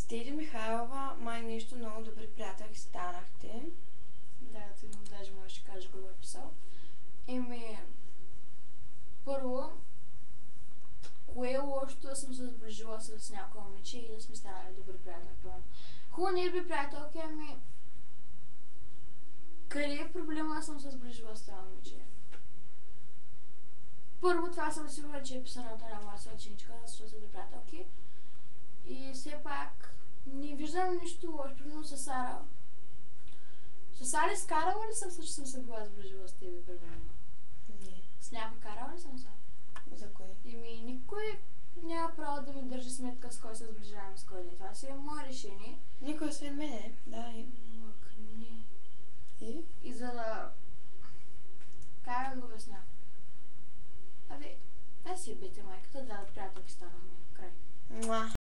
Стели Михайлова, май нещо много добри приятелки станахте. Да, ти имам, даже можеш да кажеш го е писал. Първо, кое е лошото да съм се сближила с някоя момиче и да сме станали добри приятелки? Хубаво не е добри приятелки, къде е проблема да съм се сближила с това момиче? Първо, това съм сигурна, че е писано от една моя съученичка, да са добри приятелки. И все пак не виждам нищо лошо, примерно с Сара. С Сара скарала ли съм, че съм се била сближила с тебе, примерно? Не. С някой карала ли съм се? За кое? Никой няма право да ми държи сметка с кой се сближавам с кой не. Това си е мое решение. Никой освен мене, да. Мъкни. И за да... Как да го обясня? Аз си бете майката, да приятелки станахме. Край. Муа.